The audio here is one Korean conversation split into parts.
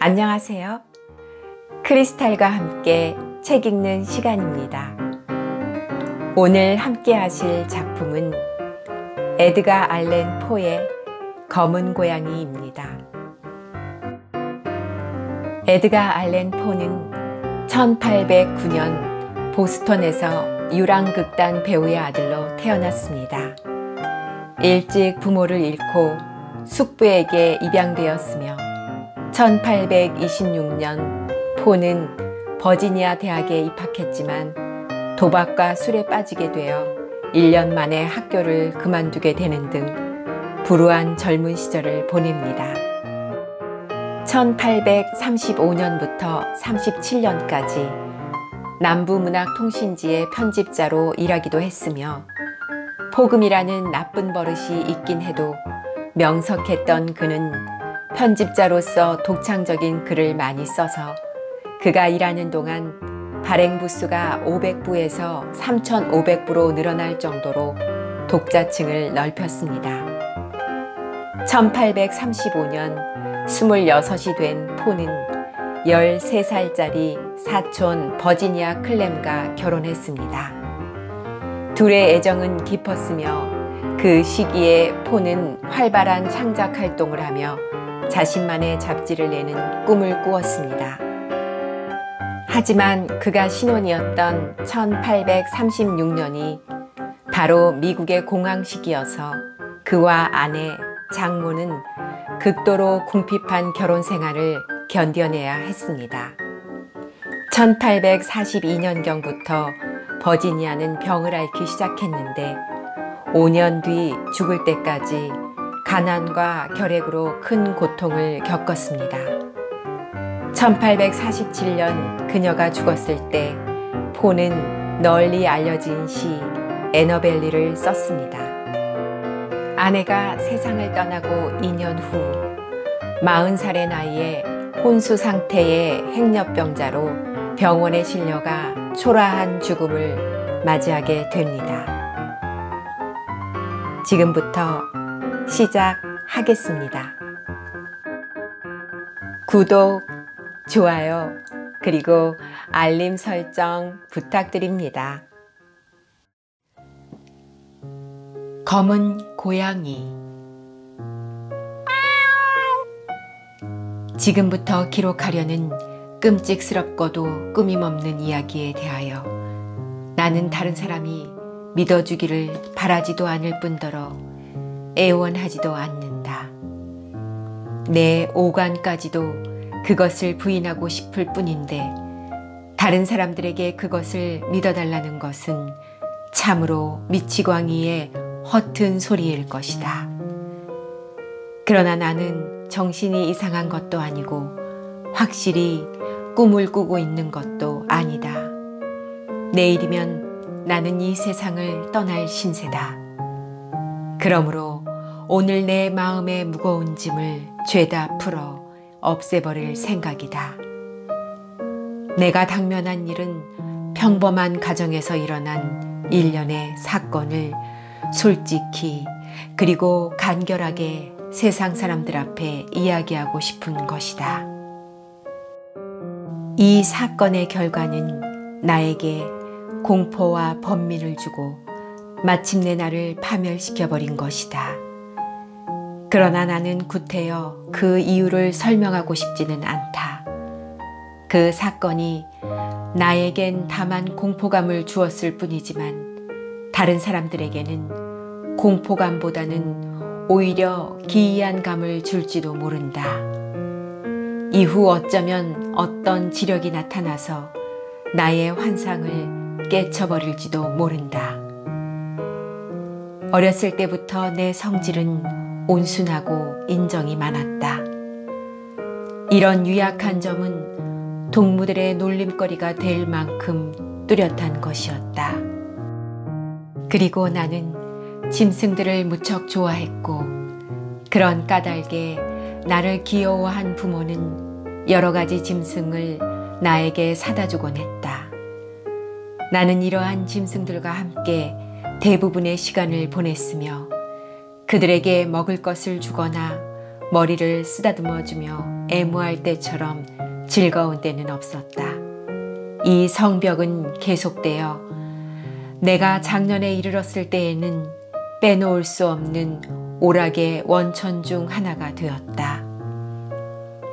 안녕하세요. 크리스탈과 함께 책 읽는 시간입니다. 오늘 함께 하실 작품은 에드가 알렌 포의 검은 고양이입니다. 에드가 알렌 포는 1809년 보스턴에서 유랑극단 배우의 아들로 태어났습니다. 일찍 부모를 잃고 숙부에게 입양되었으며 1826년 포는 버지니아 대학에 입학했지만 도박과 술에 빠지게 되어 1년 만에 학교를 그만두게 되는 등 불우한 젊은 시절을 보냅니다. 1835년부터 37년까지 남부문학통신지의 편집자로 일하기도 했으며 포금이라는 나쁜 버릇이 있긴 해도 명석했던 그는 편집자로서 독창적인 글을 많이 써서 그가 일하는 동안 발행 부수가 500부에서 3,500부로 늘어날 정도로 독자층을 넓혔습니다. 1835년 26이 된 포는 13살짜리 사촌 버지니아 클램과 결혼했습니다. 둘의 애정은 깊었으며 그 시기에 포는 활발한 창작 활동을 하며 자신만의 잡지를 내는 꿈을 꾸었습니다. 하지만 그가 신혼이었던 1836년이 바로 미국의 공황 시기여서 그와 아내 장모는 극도로 궁핍한 결혼 생활을 견뎌내야 했습니다. 1842년경부터 버지니아는 병을 앓기 시작했는데 5년 뒤 죽을 때까지 가난과 결핵으로 큰 고통을 겪었습니다. 1847년 그녀가 죽었을 때 포는 널리 알려진 시 애너벨리를 썼습니다. 아내가 세상을 떠나고 2년 후 40살의 나이에 혼수 상태의 행렬병자로 병원에 실려가 초라한 죽음을 맞이하게 됩니다. 지금부터 시작하겠습니다. 구독, 좋아요, 그리고 알림 설정 부탁드립니다. 검은 고양이. 지금부터 기록하려는 끔찍스럽고도 꾸밈없는 이야기에 대하여 나는 다른 사람이 믿어주기를 바라지도 않을 뿐더러 애원하지도 않는다. 내 오간까지도 그것을 부인하고 싶을 뿐인데 다른 사람들에게 그것을 믿어달라는 것은 참으로 미치광이의 허튼 소리일 것이다. 그러나 나는 정신이 이상한 것도 아니고 확실히 꿈을 꾸고 있는 것도 아니다. 내일이면 나는 이 세상을 떠날 신세다. 그러므로 오늘 내 마음의 무거운 짐을 죄다 풀어 없애버릴 생각이다. 내가 당면한 일은 평범한 가정에서 일어난 일련의 사건을 솔직히 그리고 간결하게 세상 사람들 앞에 이야기하고 싶은 것이다. 이 사건의 결과는 나에게 공포와 번민을 주고 마침내 나를 파멸시켜버린 것이다. 그러나 나는 구태여 그 이유를 설명하고 싶지는 않다. 그 사건이 나에겐 다만 공포감을 주었을 뿐이지만 다른 사람들에게는 공포감보다는 오히려 기이한 감을 줄지도 모른다. 이후 어쩌면 어떤 지력이 나타나서 나의 환상을 깨쳐버릴지도 모른다. 어렸을 때부터 내 성질은 온순하고 인정이 많았다. 이런 유약한 점은 동무들의 놀림거리가 될 만큼 뚜렷한 것이었다. 그리고 나는 짐승들을 무척 좋아했고 그런 까닭에 나를 귀여워한 부모는 여러 가지 짐승을 나에게 사다 주곤 했다. 나는 이러한 짐승들과 함께 대부분의 시간을 보냈으며 그들에게 먹을 것을 주거나 머리를 쓰다듬어 주며 애무할 때처럼 즐거운 때는 없었다. 이 성벽은 계속되어 내가 작년에 이르렀을 때에는 빼놓을 수 없는 오락의 원천 중 하나가 되었다.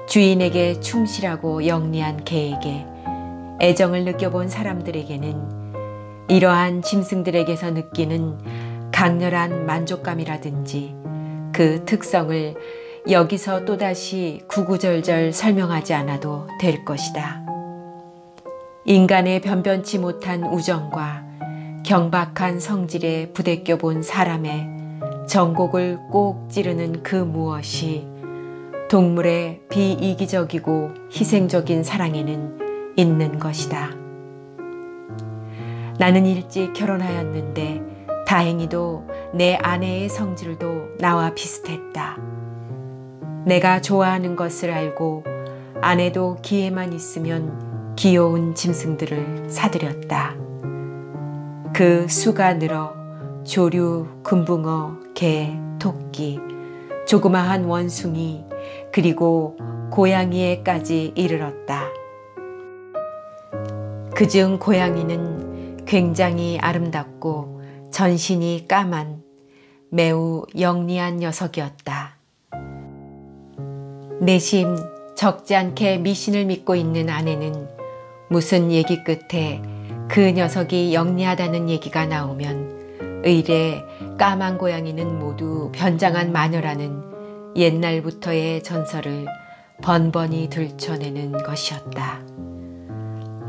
주인에게 충실하고 영리한 개에게 애정을 느껴본 사람들에게는 이러한 짐승들에게서 느끼는 강렬한 만족감이라든지 그 특성을 여기서 또다시 구구절절 설명하지 않아도 될 것이다. 인간의 변변치 못한 우정과 경박한 성질에 부대껴 본 사람의 정곡을 꼭 찌르는 그 무엇이 동물의 비이기적이고 희생적인 사랑에는 있는 것이다. 나는 일찍 결혼하였는데 다행히도 내 아내의 성질도 나와 비슷했다. 내가 좋아하는 것을 알고 아내도 기회만 있으면 귀여운 짐승들을 사들였다. 그 수가 늘어 조류, 금붕어, 개, 토끼, 조그마한 원숭이, 그리고 고양이에까지 이르렀다. 그중 고양이는 굉장히 아름답고 전신이 까만 매우 영리한 녀석이었다. 내심 적지 않게 미신을 믿고 있는 아내는 무슨 얘기 끝에 그 녀석이 영리하다는 얘기가 나오면 의례 까만 고양이는 모두 변장한 마녀라는 옛날부터의 전설을 번번이 들춰내는 것이었다.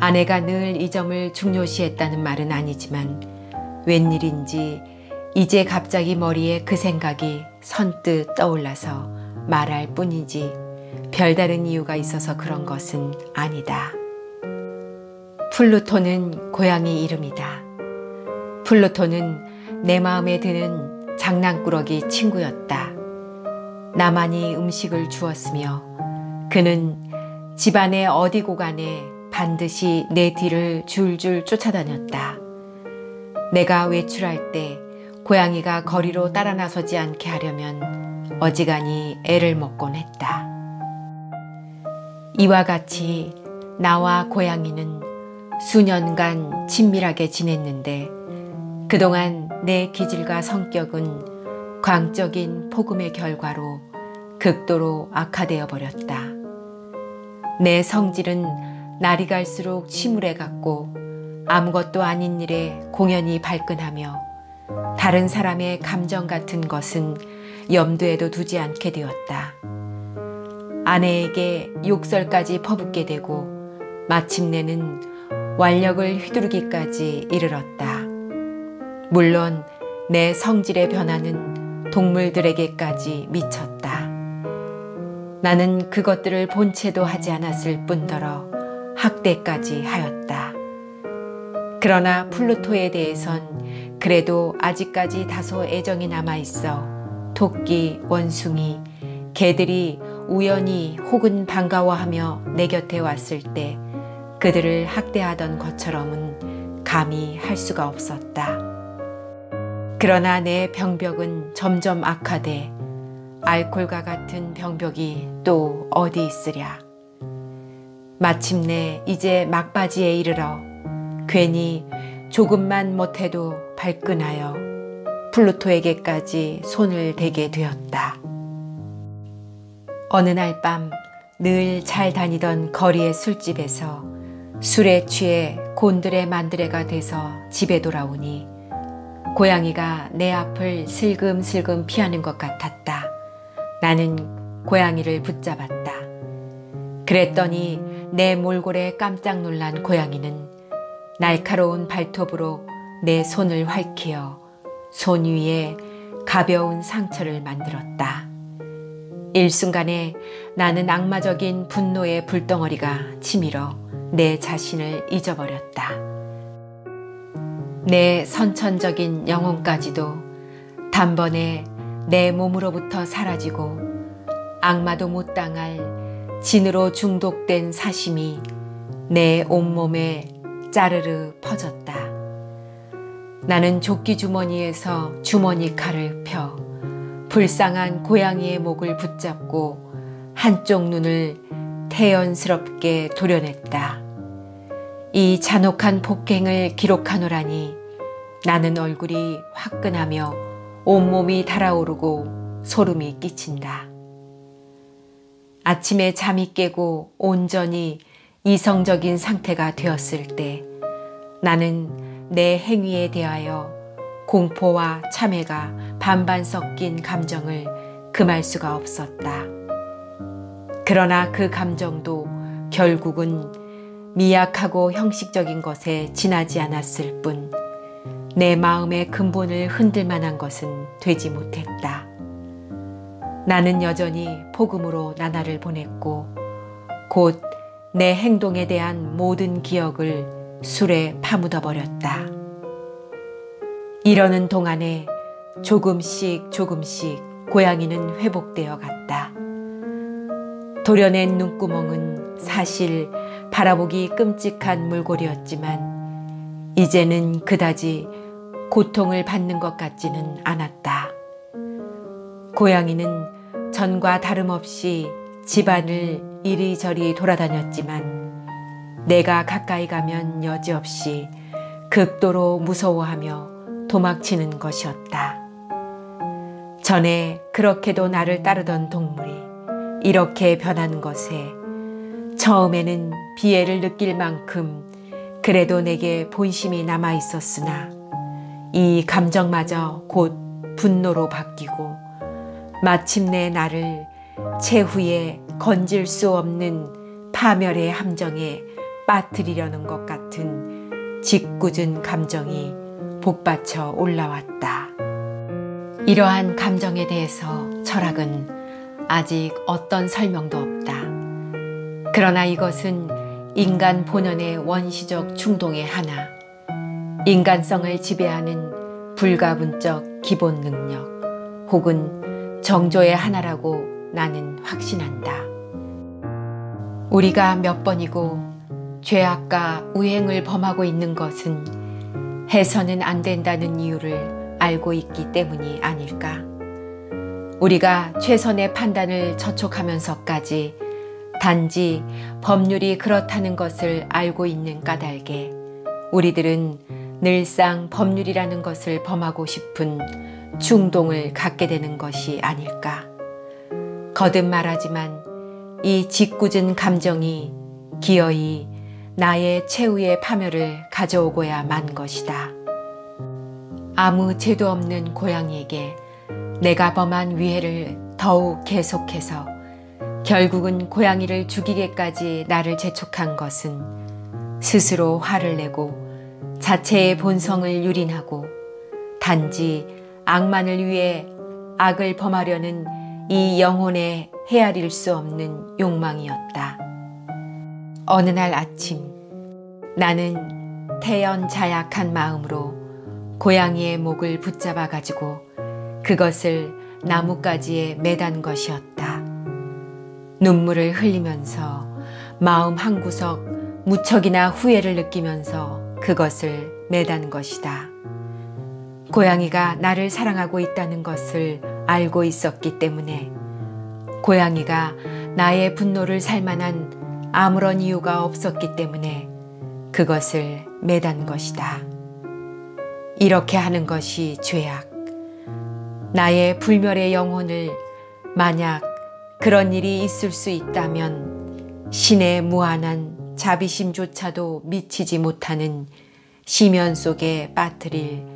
아내가 늘 이 점을 중요시했다는 말은 아니지만 웬일인지 이제 갑자기 머리에 그 생각이 선뜻 떠올라서 말할 뿐이지 별다른 이유가 있어서 그런 것은 아니다. 플루토는 고양이 이름이다. 플루토는 내 마음에 드는 장난꾸러기 친구였다. 나만이 음식을 주었으며 그는 집안의 어디 고간에 반드시 내 뒤를 줄줄 쫓아다녔다. 내가 외출할 때 고양이가 거리로 따라 나서지 않게 하려면 어지간히 애를 먹곤 했다. 이와 같이 나와 고양이는 수년간 친밀하게 지냈는데 그동안 내 기질과 성격은 광적인 폭음의 결과로 극도로 악화되어 버렸다. 내 성질은 날이 갈수록 침울해 갔고 아무것도 아닌 일에 공연히 발끈하며 다른 사람의 감정 같은 것은 염두에도 두지 않게 되었다. 아내에게 욕설까지 퍼붓게 되고 마침내는 완력을 휘두르기까지 이르렀다. 물론 내 성질의 변화는 동물들에게까지 미쳤다. 나는 그것들을 본체도 하지 않았을 뿐더러 학대까지 하였다. 그러나 플루토에 대해선 그래도 아직까지 다소 애정이 남아있어 토끼, 원숭이, 개들이 우연히 혹은 반가워하며 내 곁에 왔을 때 그들을 학대하던 것처럼은 감히 할 수가 없었다. 그러나 내 병벽은 점점 악화돼 알코올과 같은 병벽이 또 어디 있으랴. 마침내 이제 막바지에 이르러 괜히 조금만 못해도 발끈하여 플루토에게까지 손을 대게 되었다. 어느 날 밤 늘 잘 다니던 거리의 술집에서 술에 취해 곤드레 만드레가 돼서 집에 돌아오니 고양이가 내 앞을 슬금슬금 피하는 것 같았다. 나는 고양이를 붙잡았다. 그랬더니 내 몰골에 깜짝 놀란 고양이는 날카로운 발톱으로 내 손을 활키어 손 위에 가벼운 상처를 만들었다. 일순간에 나는 악마적인 분노의 불덩어리가 치밀어 내 자신을 잊어버렸다. 내 선천적인 영혼까지도 단번에 내 몸으로부터 사라지고 악마도 못 당할 진으로 중독된 사심이 내 온몸에 짜르르 퍼졌다. 나는 조끼 주머니에서 주머니 칼을 펴 불쌍한 고양이의 목을 붙잡고 한쪽 눈을 태연스럽게 도려냈다. 이 잔혹한 폭행을 기록하노라니 나는 얼굴이 화끈하며 온몸이 달아오르고 소름이 끼친다. 아침에 잠이 깨고 온전히 이성적인 상태가 되었을 때 나는 내 행위에 대하여 공포와 참회가 반반 섞인 감정을 금할 수가 없었다. 그러나 그 감정도 결국은 미약하고 형식적인 것에 지나지 않았을 뿐 내 마음의 근본을 흔들 만한 것은 되지 못했다. 나는 여전히 복음으로 나날을 보냈고 곧 내 행동에 대한 모든 기억을 술에 파묻어 버렸다. 이러는 동안에 조금씩 고양이는 회복되어 갔다. 도려낸 눈구멍은 사실 바라보기 끔찍한 물골이었지만 이제는 그다지 고통을 받는 것 같지는 않았다. 고양이는 전과 다름없이 집안을 이리저리 돌아다녔지만 내가 가까이 가면 여지없이 극도로 무서워하며 도망치는 것이었다. 전에 그렇게도 나를 따르던 동물이 이렇게 변하는 것에 처음에는 비애를 느낄 만큼 그래도 내게 본심이 남아 있었으나 이 감정마저 곧 분노로 바뀌고 마침내 나를 최후에 건질 수 없는 파멸의 함정에 빠뜨리려는 것 같은 짓궂은 감정이 복받쳐 올라왔다. 이러한 감정에 대해서 철학은 아직 어떤 설명도 없다. 그러나 이것은 인간 본연의 원시적 충동의 하나, 인간성을 지배하는 불가분적 기본 능력 혹은 정조의 하나라고 나는 확신한다. 우리가 몇 번이고 죄악과 우행을 범하고 있는 것은 해서는 안 된다는 이유를 알고 있기 때문이 아닐까? 우리가 최선의 판단을 저촉하면서까지 단지 법률이 그렇다는 것을 알고 있는 까닭에 우리들은 늘상 법률이라는 것을 범하고 싶은 충동을 갖게 되는 것이 아닐까. 거듭 말하지만 이 짓궂은 감정이 기어이 나의 최후의 파멸을 가져오고야 만 것이다. 아무 죄도 없는 고양이에게 내가 범한 위해를 더욱 계속해서 결국은 고양이를 죽이게까지 나를 재촉한 것은 스스로 화를 내고 자체의 본성을 유린하고 단지 악만을 위해 악을 범하려는 이 영혼의 헤아릴 수 없는 욕망이었다. 어느 날 아침 나는 태연자약한 마음으로 고양이의 목을 붙잡아 가지고 그것을 나뭇가지에 매단 것이었다. 눈물을 흘리면서 마음 한구석 무척이나 후회를 느끼면서 그것을 매단 것이다. 고양이가 나를 사랑하고 있다는 것을 알고 있었기 때문에 고양이가 나의 분노를 살 만한 아무런 이유가 없었기 때문에 그것을 매단 것이다. 이렇게 하는 것이 죄악. 나의 불멸의 영혼을 만약 그런 일이 있을 수 있다면 신의 무한한 자비심조차도 미치지 못하는 심연 속에 빠뜨릴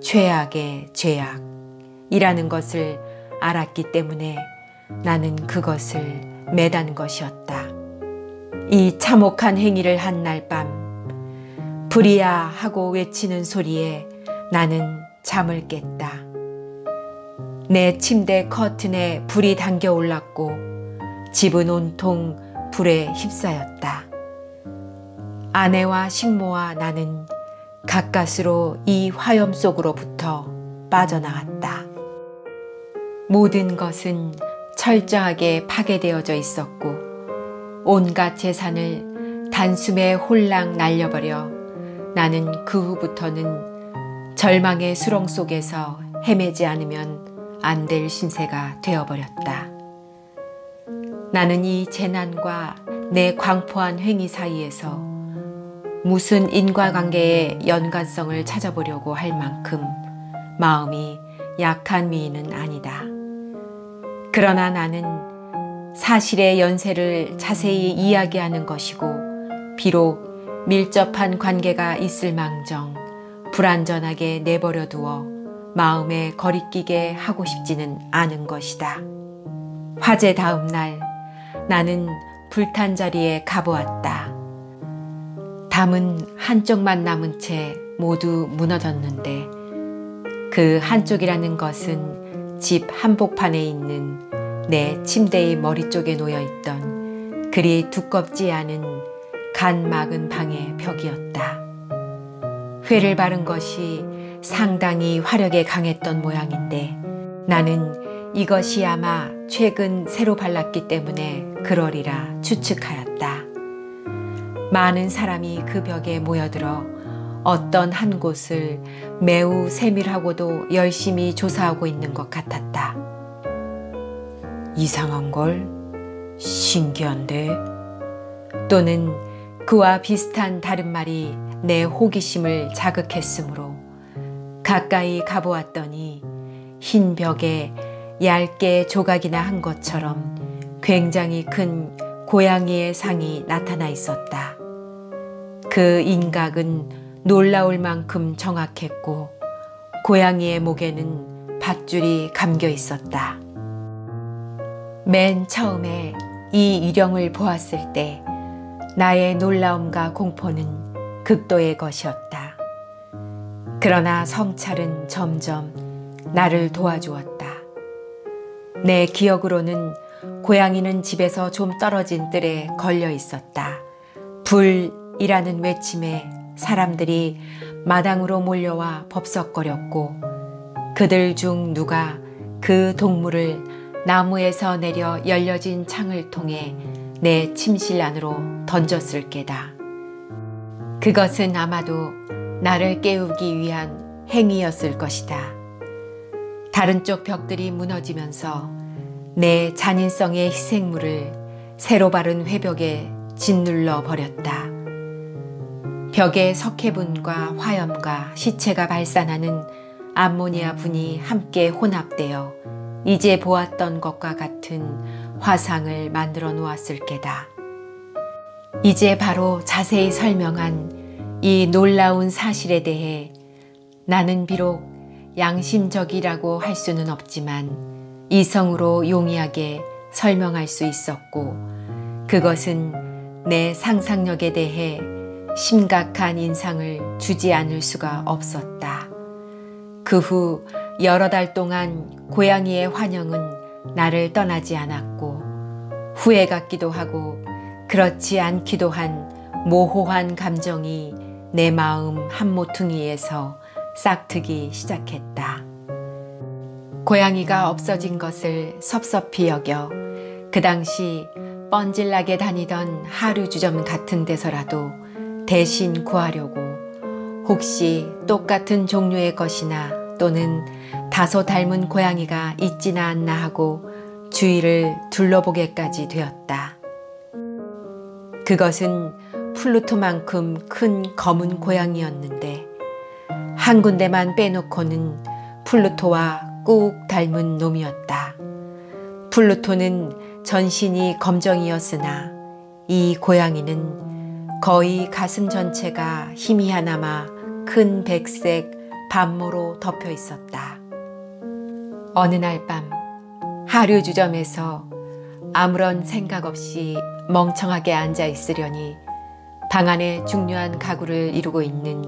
최악의 죄악이라는 것을 알았기 때문에 나는 그것을 매단 것이었다. 이 참혹한 행위를 한 날 밤 불이야 하고 외치는 소리에 나는 잠을 깼다. 내 침대 커튼에 불이 당겨 올랐고 집은 온통 불에 휩싸였다. 아내와 식모와 나는 가까스로 이 화염 속으로부터 빠져나갔다. 모든 것은 철저하게 파괴되어져 있었고 온갖 재산을 단숨에 홀랑 날려버려 나는 그 후부터는 절망의 수렁 속에서 헤매지 않으면 안 될 신세가 되어버렸다. 나는 이 재난과 내 광포한 행위 사이에서 무슨 인과관계의 연관성을 찾아보려고 할 만큼 마음이 약한 미인은 아니다. 그러나 나는 사실의 연세를 자세히 이야기하는 것이고 비록 밀접한 관계가 있을 망정 불완전하게 내버려 두어 마음에 거리끼게 하고 싶지는 않은 것이다. 화재 다음 날 나는 불탄 자리에 가보았다. 담은 한쪽만 남은 채 모두 무너졌는데 그 한쪽이라는 것은 집 한복판에 있는 내 침대의 머리 쪽에 놓여있던 그리 두껍지 않은 간 막은 방의 벽이었다. 회를 바른 것이 상당히 화력에 강했던 모양인데 나는 이것이 아마 최근 새로 발랐기 때문에 그러리라 추측하였다. 많은 사람이 그 벽에 모여들어 어떤 한 곳을 매우 세밀하고도 열심히 조사하고 있는 것 같았다. 이상한걸? 신기한데? 또는 그와 비슷한 다른 말이 내 호기심을 자극했으므로 가까이 가보았더니 흰 벽에 얇게 조각이나 한 것처럼 굉장히 큰 고양이의 상이 나타나 있었다. 그 인각은 놀라울 만큼 정확했고 고양이의 목에는 밧줄이 감겨 있었다. 맨 처음에 이 유령을 보았을 때 나의 놀라움과 공포는 극도의 것이었다. 그러나 성찰은 점점 나를 도와주었다. 내 기억으로는 고양이는 집에서 좀 떨어진 뜰에 걸려 있었다. 불이라는 외침에 사람들이 마당으로 몰려와 법석거렸고 그들 중 누가 그 동물을 나무에서 내려 열려진 창을 통해 내 침실 안으로 던졌을 게다. 그것은 아마도 나를 깨우기 위한 행위였을 것이다. 다른 쪽 벽들이 무너지면서 내 잔인성의 희생물을 새로 바른 회벽에 짓눌러 버렸다. 벽에 석회분과 화염과 시체가 발산하는 암모니아 분이 함께 혼합되어 이제 보았던 것과 같은 화상을 만들어 놓았을 게다. 이제 바로 자세히 설명한 이 놀라운 사실에 대해 나는 비록 양심적이라고 할 수는 없지만 이성으로 용이하게 설명할 수 있었고 그것은 내 상상력에 대해 심각한 인상을 주지 않을 수가 없었다. 그 후 여러 달 동안 고양이의 환영은 나를 떠나지 않았고 후회 같기도 하고 그렇지 않기도 한 모호한 감정이 내 마음 한 모퉁이에서 싹트기 시작했다. 고양이가 없어진 것을 섭섭히 여겨 그 당시 뻔질나게 다니던 하류주점 같은 데서라도 대신 구하려고 혹시 똑같은 종류의 것이나 또는 다소 닮은 고양이가 있지나 않나 하고 주위를 둘러보게까지 되었다. 그것은 플루토만큼 큰 검은 고양이였는데 한 군데만 빼놓고는 플루토와 꼭 닮은 놈이었다. 플루토는 전신이 검정이었으나 이 고양이는 거의 가슴 전체가 희미하나마 큰 백색 반모로 덮여 있었다. 어느 날 밤 하류주점에서 아무런 생각 없이 멍청하게 앉아 있으려니 방 안에 중요한 가구를 이루고 있는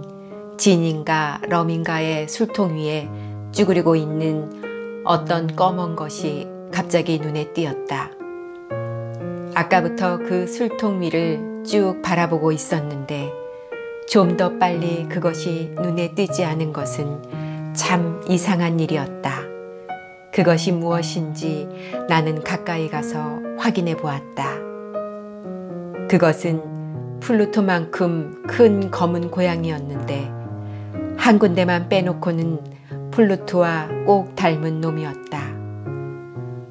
진인가 럼인가의 술통 위에 쭈그리고 있는 어떤 검은 것이 갑자기 눈에 띄었다. 아까부터 그 술통 위를 쭉 바라보고 있었는데 좀 더 빨리 그것이 눈에 띄지 않은 것은 참 이상한 일이었다. 그것이 무엇인지 나는 가까이 가서 확인해 보았다. 그것은 플루토만큼 큰 검은 고양이였는데 한 군데만 빼놓고는 플루토와 꼭 닮은 놈이었다.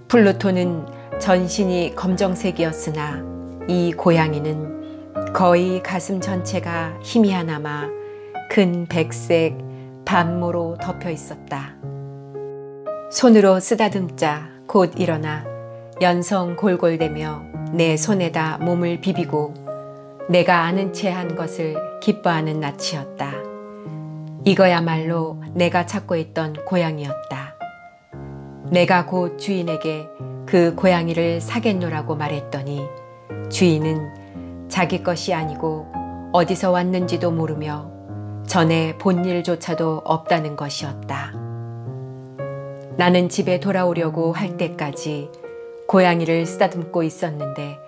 플루토는 전신이 검정색이었으나 이 고양이는 거의 가슴 전체가 희미하나마 큰 백색 반모로 덮여 있었다. 손으로 쓰다듬자 곧 일어나 연성 골골대며 내 손에다 몸을 비비고 내가 아는 채 한 것을 기뻐하는 낯이었다. 이거야말로 내가 찾고 있던 고양이였다. 내가 곧 주인에게 그 고양이를 사겠노라고 말했더니 주인은 자기 것이 아니고 어디서 왔는지도 모르며 전에 본 일조차도 없다는 것이었다. 나는 집에 돌아오려고 할 때까지 고양이를 쓰다듬고 있었는데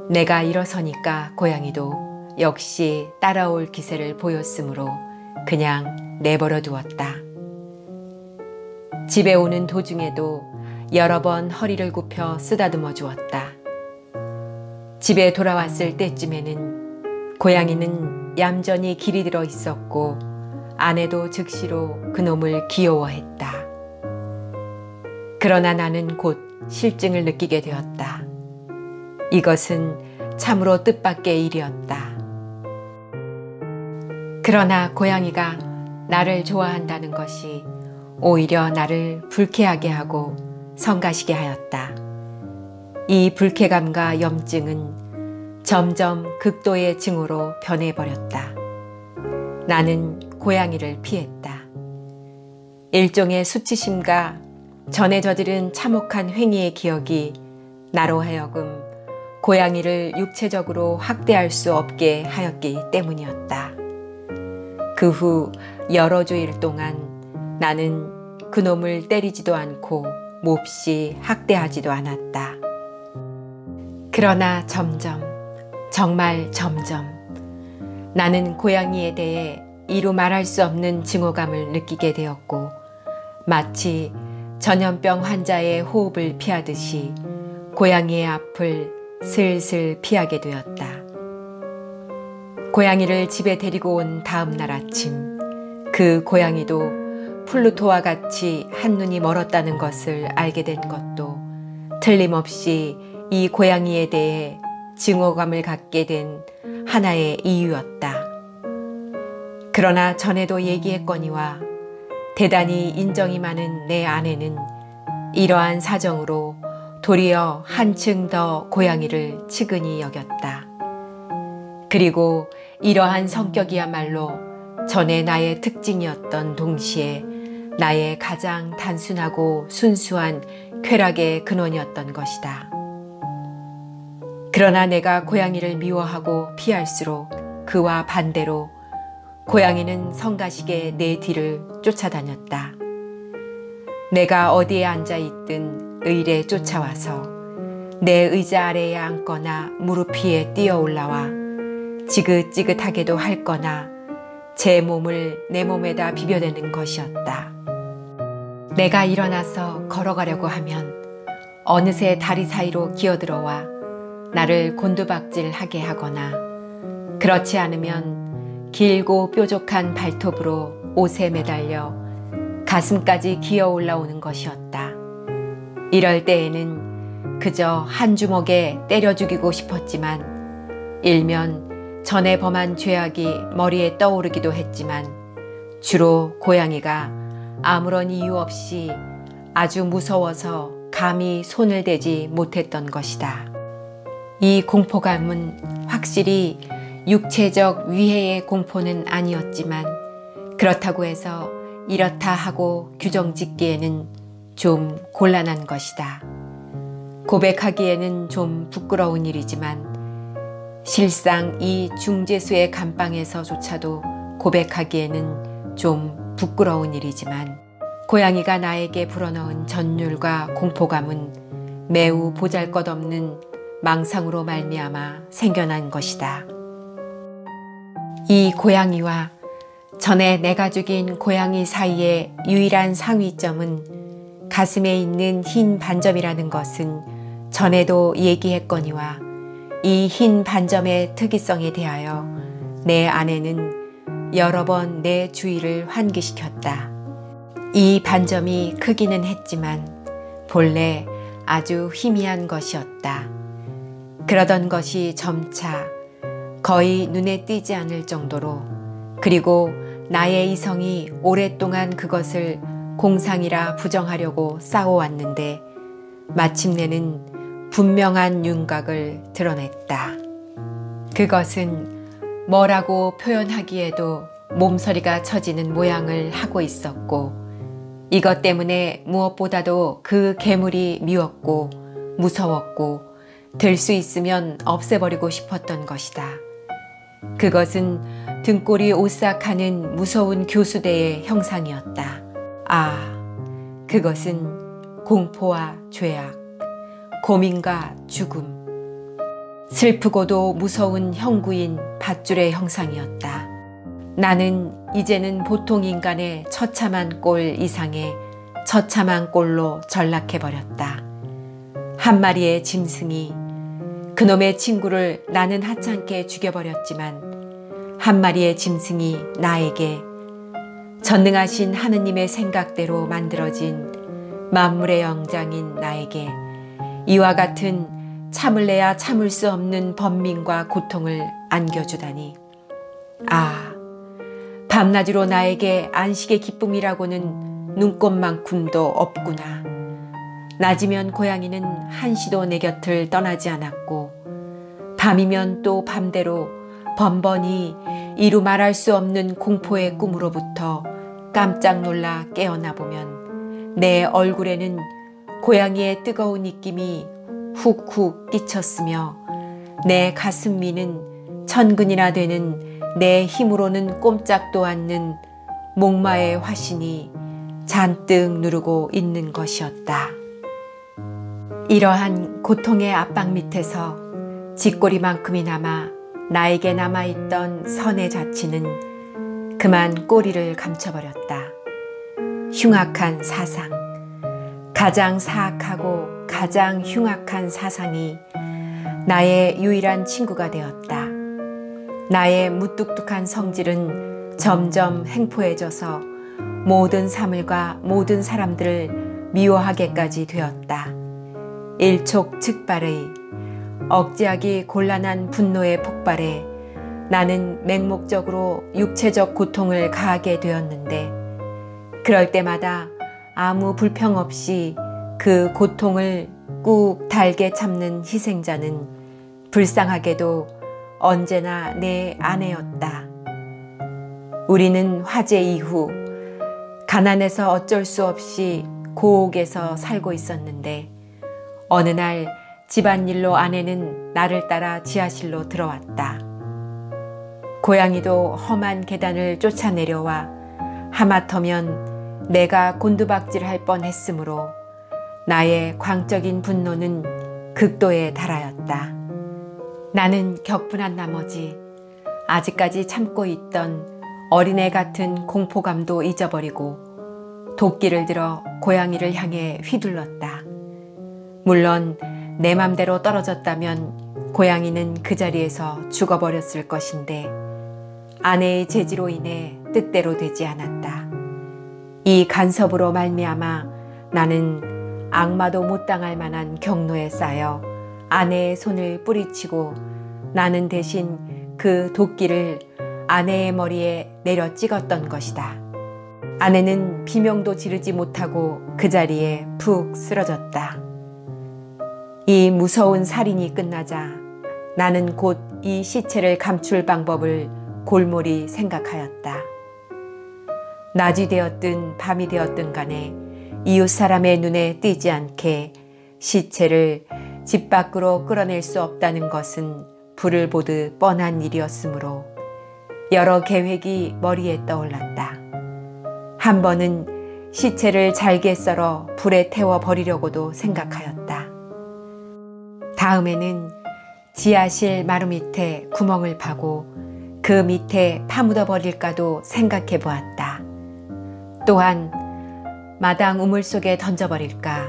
내가 일어서니까 고양이도 역시 따라올 기세를 보였으므로 그냥 내버려 두었다. 집에 오는 도중에도 여러 번 허리를 굽혀 쓰다듬어 주었다. 집에 돌아왔을 때쯤에는 고양이는 얌전히 길이 들어 있었고 아내도 즉시로 그놈을 귀여워했다. 그러나 나는 곧 실증을 느끼게 되었다. 이것은 참으로 뜻밖의 일이었다. 그러나 고양이가 나를 좋아한다는 것이 오히려 나를 불쾌하게 하고 성가시게 하였다. 이 불쾌감과 염증은 점점 극도의 증오로 변해버렸다. 나는 고양이를 피했다. 일종의 수치심과 전에 저지른 참혹한 행위의 기억이 나로 하여금 고양이를 육체적으로 학대할 수 없게 하였기 때문이었다. 그 후 여러 주일 동안 나는 그놈을 때리지도 않고 몹시 학대하지도 않았다. 그러나 점점, 정말 점점 나는 고양이에 대해 이루 말할 수 없는 증오감을 느끼게 되었고 마치 전염병 환자의 호흡을 피하듯이 고양이의 앞을 슬슬 피하게 되었다. 고양이를 집에 데리고 온 다음 날 아침 그 고양이도 플루토와 같이 한눈이 멀었다는 것을 알게 된 것도 틀림없이 이 고양이에 대해 증오감을 갖게 된 하나의 이유였다. 그러나 전에도 얘기했거니와 대단히 인정이 많은 내 아내는 이러한 사정으로 도리어 한층 더 고양이를 측은히 여겼다. 그리고 이러한 성격이야말로 전에 나의 특징이었던 동시에 나의 가장 단순하고 순수한 쾌락의 근원이었던 것이다. 그러나 내가 고양이를 미워하고 피할수록 그와 반대로 고양이는 성가시게 내 뒤를 쫓아다녔다. 내가 어디에 앉아있든 의례 쫓아와서 내 의자 아래에 앉거나 무릎 위에 뛰어 올라와 지긋지긋하게도 할 거나 제 몸을 내 몸에다 비벼대는 것이었다. 내가 일어나서 걸어가려고 하면 어느새 다리 사이로 기어들어와 나를 곤두박질하게 하거나 그렇지 않으면 길고 뾰족한 발톱으로 옷에 매달려 가슴까지 기어 올라오는 것이었다. 이럴 때에는 그저 한 주먹에 때려 죽이고 싶었지만 일면 전에 범한 죄악이 머리에 떠오르기도 했지만 주로 고양이가 아무런 이유 없이 아주 무서워서 감히 손을 대지 못했던 것이다. 이 공포감은 확실히 육체적 위해의 공포는 아니었지만 그렇다고 해서 이렇다 하고 규정짓기에는 좀 곤란한 것이다. 고백하기에는 좀 부끄러운 일이지만 실상 이 중재수의 감방에서조차도 고백하기에는 좀 부끄러운 일이지만 고양이가 나에게 불어넣은 전율과 공포감은 매우 보잘것없는 망상으로 말미암아 생겨난 것이다. 이 고양이와 전에 내가 죽인 고양이 사이의 유일한 상위점은 가슴에 있는 흰 반점이라는 것은 전에도 얘기했거니와 이 흰 반점의 특이성에 대하여 내 아내는 여러 번 내 주의를 환기시켰다. 이 반점이 크기는 했지만 본래 아주 희미한 것이었다. 그러던 것이 점차 거의 눈에 띄지 않을 정도로, 그리고 나의 이성이 오랫동안 그것을 공상이라 부정하려고 싸워왔는데 마침내는 분명한 윤곽을 드러냈다. 그것은 뭐라고 표현하기에도 몸서리가 쳐지는 모양을 하고 있었고, 이것 때문에 무엇보다도 그 괴물이 미웠고 무서웠고 될 수 있으면 없애버리고 싶었던 것이다. 그것은 등골이 오싹하는 무서운 교수대의 형상이었다. 아, 그것은 공포와 죄악, 고민과 죽음, 슬프고도 무서운 형구인 밧줄의 형상이었다. 나는 이제는 보통 인간의 처참한 꼴 이상의 처참한 꼴로 전락해버렸다. 한 마리의 짐승이 그놈의 친구를 나는 하찮게 죽여버렸지만, 한 마리의 짐승이 나에게 전능하신 하느님의 생각대로 만들어진 만물의 영장인 나에게 이와 같은 참을래야 참을 수 없는 번민과 고통을 안겨주다니. 아, 밤낮으로 나에게 안식의 기쁨이라고는 눈꽃만큼도 없구나. 낮이면 고양이는 한시도 내 곁을 떠나지 않았고, 밤이면 또 밤대로 번번이 이루 말할 수 없는 공포의 꿈으로부터 깜짝 놀라 깨어나 보면 내 얼굴에는 고양이의 뜨거운 입김이 훅훅 끼쳤으며, 내 가슴 위는 천근이나 되는 내 힘으로는 꼼짝도 않는 목마의 화신이 잔뜩 누르고 있는 것이었다. 이러한 고통의 압박 밑에서 쥐꼬리만큼이나마 나에게 남아있던 선의 자치는 그만 꼬리를 감춰버렸다. 흉악한 사상, 가장 사악하고 가장 흉악한 사상이 나의 유일한 친구가 되었다. 나의 무뚝뚝한 성질은 점점 횡포해져서 모든 사물과 모든 사람들을 미워하게까지 되었다. 일촉즉발의 억제하기 곤란한 분노의 폭발에 나는 맹목적으로 육체적 고통을 가하게 되었는데, 그럴 때마다 아무 불평 없이 그 고통을 꾹 달게 참는 희생자는 불쌍하게도 언제나 내 아내였다. 우리는 화재 이후 가난해서 어쩔 수 없이 고옥에서 살고 있었는데, 어느 날 집안일로 아내는 나를 따라 지하실로 들어왔다. 고양이도 험한 계단을 쫓아내려와 하마터면 내가 곤두박질할 뻔했으므로 나의 광적인 분노는 극도에 달하였다. 나는 격분한 나머지 아직까지 참고 있던 어린애 같은 공포감도 잊어버리고 도끼를 들어 고양이를 향해 휘둘렀다. 물론 내 맘대로 떨어졌다면 고양이는 그 자리에서 죽어버렸을 것인데, 아내의 제지로 인해 뜻대로 되지 않았다. 이 간섭으로 말미암아 나는 악마도 못 당할 만한 경로에 쌓여 아내의 손을 뿌리치고, 나는 대신 그 도끼를 아내의 머리에 내려 찍었던 것이다. 아내는 비명도 지르지 못하고 그 자리에 푹 쓰러졌다. 이 무서운 살인이 끝나자 나는 곧 이 시체를 감출 방법을 골몰이 생각하였다. 낮이 되었든 밤이 되었든 간에 이웃 사람의 눈에 띄지 않게 시체를 집 밖으로 끌어낼 수 없다는 것은 불을 보듯 뻔한 일이었으므로 여러 계획이 머리에 떠올랐다. 한 번은 시체를 잘게 썰어 불에 태워 버리려고도 생각하였다. 다음에는 지하실 마루 밑에 구멍을 파고 그 밑에 파묻어 버릴까도 생각해 보았다. 또한 마당 우물 속에 던져버릴까,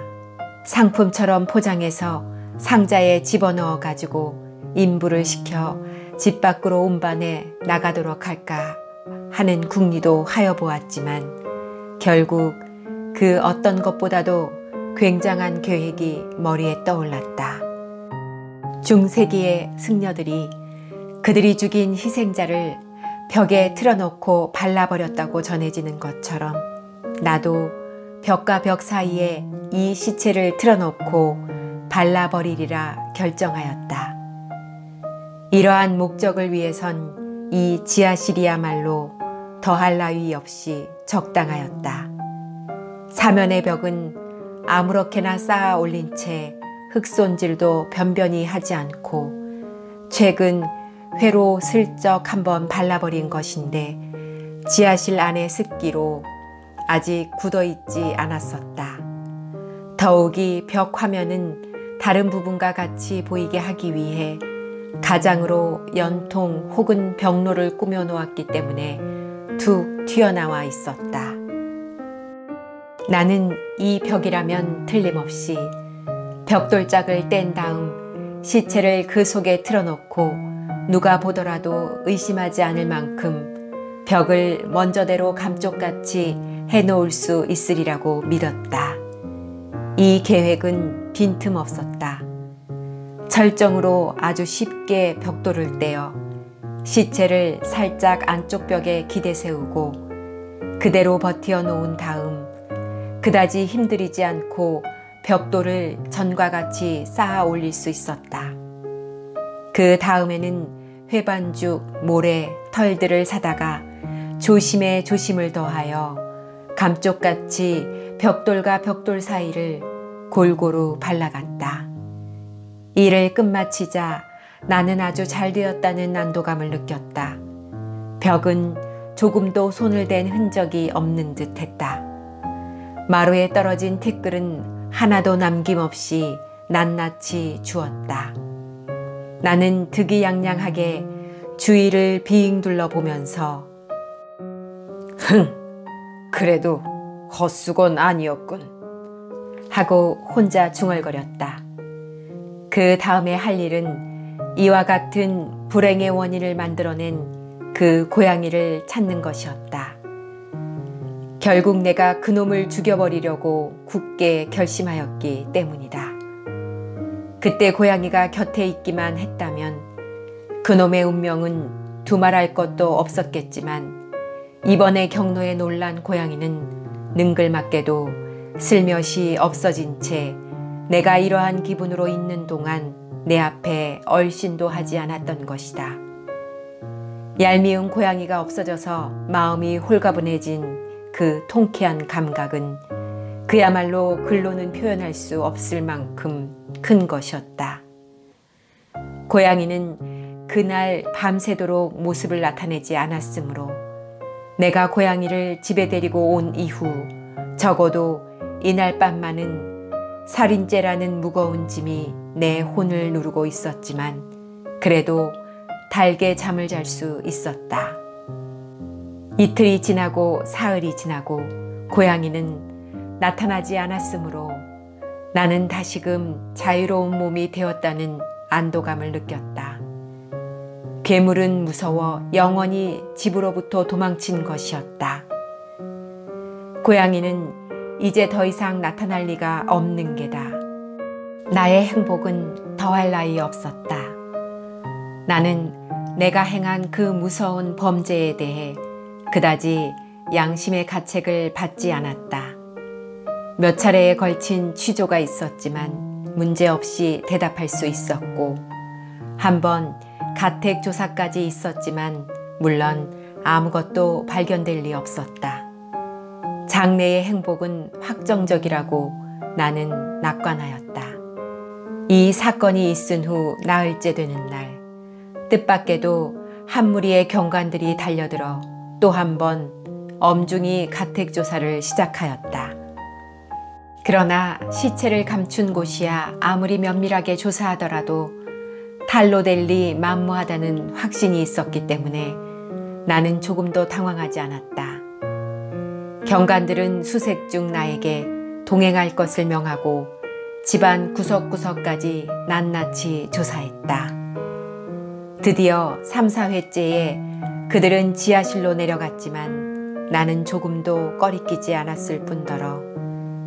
상품처럼 포장해서 상자에 집어넣어 가지고 인부를 시켜 집 밖으로 운반해 나가도록 할까 하는 궁리도 하여 보았지만 결국 그 어떤 것보다도 굉장한 계획이 머리에 떠올랐다. 중세기의 승려들이 그들이 죽인 희생자를 벽에 틀어놓고 발라버렸다고 전해지는 것처럼 나도 벽과 벽 사이에 이 시체를 틀어놓고 발라버리리라 결정하였다. 이러한 목적을 위해선 이 지하실이야말로 더할 나위 없이 적당하였다. 사면의 벽은 아무렇게나 쌓아 올린 채 흙손질도 변변히 하지 않고 최근 회로 슬쩍 한번 발라버린 것인데 지하실 안의 습기로 아직 굳어있지 않았었다. 더욱이 벽 화면은 다른 부분과 같이 보이게 하기 위해 가장으로 연통 혹은 벽로를 꾸며 놓았기 때문에 툭 튀어나와 있었다. 나는 이 벽이라면 틀림없이 벽돌짝을 뗀 다음 시체를 그 속에 틀어놓고 누가 보더라도 의심하지 않을 만큼 벽을 먼저대로 감쪽같이 해놓을 수 있으리라고 믿었다. 이 계획은 빈틈없었다. 철정으로 아주 쉽게 벽돌을 떼어 시체를 살짝 안쪽 벽에 기대 세우고 그대로 버티어 놓은 다음 그다지 힘들이지 않고 벽돌을 전과 같이 쌓아 올릴 수 있었다. 그 다음에는 회반죽, 모래, 털들을 사다가 조심에 조심을 더하여 감쪽같이 벽돌과 벽돌 사이를 골고루 발라갔다. 일을 끝마치자 나는 아주 잘 되었다는 안도감을 느꼈다. 벽은 조금도 손을 댄 흔적이 없는 듯 했다. 마루에 떨어진 티끌은 하나도 남김없이 낱낱이 주었다. 나는 득이양양하게 주위를 빙 둘러보면서 그래도 헛수건 아니었군 하고 혼자 중얼거렸다. 그 다음에 할 일은 이와 같은 불행의 원인을 만들어낸 그 고양이를 찾는 것이었다. 결국 내가 그놈을 죽여버리려고 굳게 결심하였기 때문이다. 그때 고양이가 곁에 있기만 했다면 그놈의 운명은 두말할 것도 없었겠지만 이번에 경로에 놀란 고양이는 능글맞게도 슬며시 없어진 채 내가 이러한 기분으로 있는 동안 내 앞에 얼씬도 하지 않았던 것이다. 얄미운 고양이가 없어져서 마음이 홀가분해진 그 통쾌한 감각은 그야말로 글로는 표현할 수 없을 만큼 큰 것이었다. 고양이는 그날 밤새도록 모습을 나타내지 않았으므로 내가 고양이를 집에 데리고 온 이후 적어도 이날 밤만은 살인죄라는 무거운 짐이 내 혼을 누르고 있었지만 그래도 달게 잠을 잘 수 있었다. 이틀이 지나고 사흘이 지나고 고양이는 나타나지 않았으므로 나는 다시금 자유로운 몸이 되었다는 안도감을 느꼈다. 괴물은 무서워 영원히 집으로부터 도망친 것이었다. 고양이는 이제 더 이상 나타날 리가 없는 게다. 나의 행복은 더할 나위 없었다. 나는 내가 행한 그 무서운 범죄에 대해 그다지 양심의 가책을 받지 않았다. 몇 차례에 걸친 취조가 있었지만 문제없이 대답할 수 있었고 한번 가택 조사까지 있었지만 물론 아무것도 발견될 리 없었다. 장래의 행복은 확정적이라고 나는 낙관하였다. 이 사건이 있은 후 나흘째 되는 날 뜻밖에도 한 무리의 경관들이 달려들어 또 한 번 엄중히 가택 조사를 시작하였다. 그러나 시체를 감춘 곳이야 아무리 면밀하게 조사하더라도 탈로 될 리 만무하다는 확신이 있었기 때문에 나는 조금도 당황하지 않았다. 경관들은 수색 중 나에게 동행할 것을 명하고 집안 구석구석까지 낱낱이 조사했다. 드디어 3, 4회째에 그들은 지하실로 내려갔지만 나는 조금도 꺼리끼지 않았을 뿐더러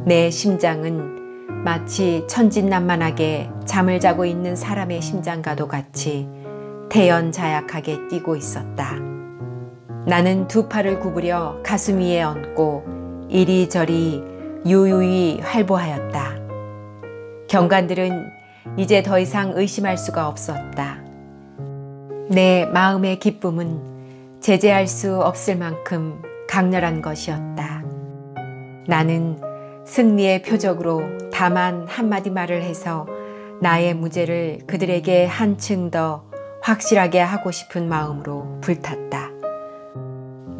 내 심장은 마치 천진난만하게 잠을 자고 있는 사람의 심장과도 같이 태연자약하게 뛰고 있었다. 나는 두 팔을 구부려 가슴 위에 얹고 이리저리 유유히 활보하였다. 경관들은 이제 더 이상 의심할 수가 없었다. 내 마음의 기쁨은 제재할 수 없을 만큼 강렬한 것이었다. 나는 승리의 표적으로 다만 한마디 말을 해서 나의 무죄를 그들에게 한층 더 확실하게 하고 싶은 마음으로 불탔다.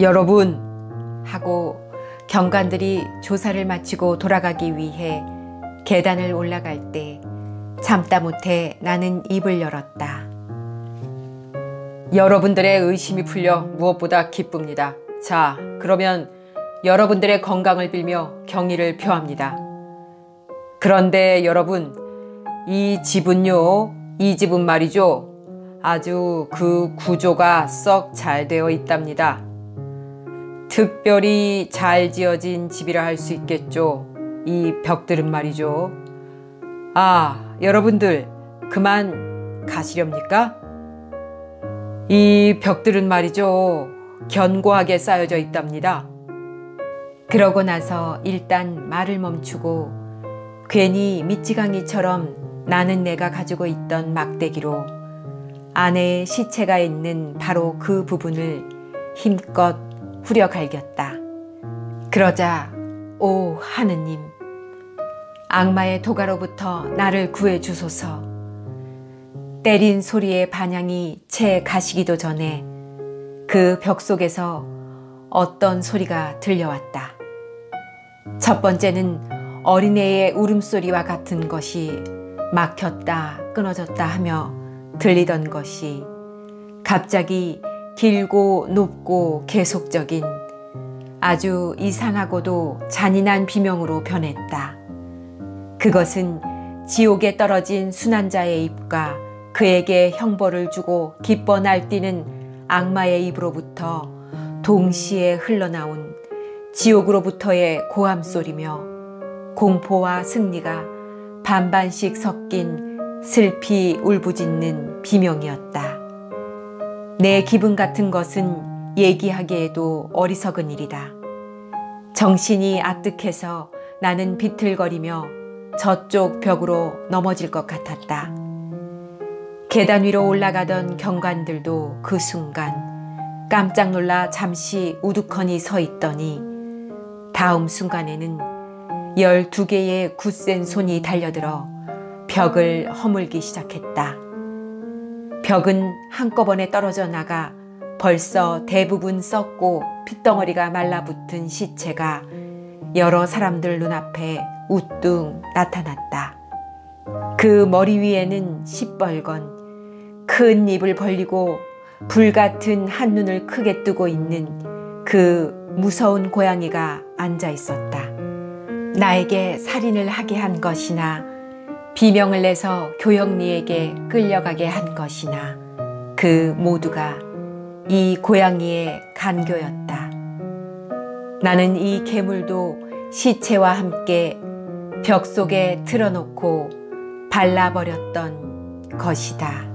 여러분! 하고 경관들이 조사를 마치고 돌아가기 위해 계단을 올라갈 때 참다 못해 나는 입을 열었다. 여러분들의 의심이 풀려 무엇보다 기쁩니다. 자, 그러면 여러분들의 건강을 빌며 경의를 표합니다. 그런데 여러분, 이 집은 말이죠. 아주 그 구조가 썩 잘 되어 있답니다. 특별히 잘 지어진 집이라 할 수 있겠죠. 이 벽들은 말이죠. 아, 여러분들 그만 가시렵니까? 이 벽들은 말이죠. 견고하게 쌓여져 있답니다. 그러고 나서 일단 말을 멈추고 괜히 미치광이처럼 나는 내가 가지고 있던 막대기로 아내의 시체가 있는 바로 그 부분을 힘껏 후려 갈겼다. 그러자 오 하느님, 악마의 도가로부터 나를 구해 주소서. 때린 소리의 반향이 채 가시기도 전에 그 벽 속에서 어떤 소리가 들려왔다. 첫 번째는 어린애의 울음소리와 같은 것이 막혔다 끊어졌다 하며 들리던 것이 갑자기 길고 높고 계속적인 아주 이상하고도 잔인한 비명으로 변했다. 그것은 지옥에 떨어진 순환자의 입과 그에게 형벌을 주고 기뻐 날뛰는 악마의 입으로부터 동시에 흘러나온 지옥으로부터의 고함소리며 공포와 승리가 반반씩 섞인 슬피 울부짖는 비명이었다. 내 기분 같은 것은 얘기하기에도 어리석은 일이다. 정신이 아뜩해서 나는 비틀거리며 저쪽 벽으로 넘어질 것 같았다. 계단 위로 올라가던 경관들도 그 순간 깜짝 놀라 잠시 우두커니 서 있더니 다음 순간에는 12개의 굳센 손이 달려들어 벽을 허물기 시작했다. 벽은 한꺼번에 떨어져 나가 벌써 대부분 썩고 핏덩어리가 말라붙은 시체가 여러 사람들 눈앞에 우뚝 나타났다. 그 머리 위에는 시뻘건 큰 입을 벌리고 불같은 한눈을 크게 뜨고 있는 그 무서운 고양이가 앉아 있었다. 나에게 살인을 하게 한 것이나 비명을 내서 교영리에게 끌려가게 한 것이나 그 모두가 이 고양이의 간교였다. 나는 이 괴물도 시체와 함께 벽 속에 틀어놓고 발라버렸던 것이다.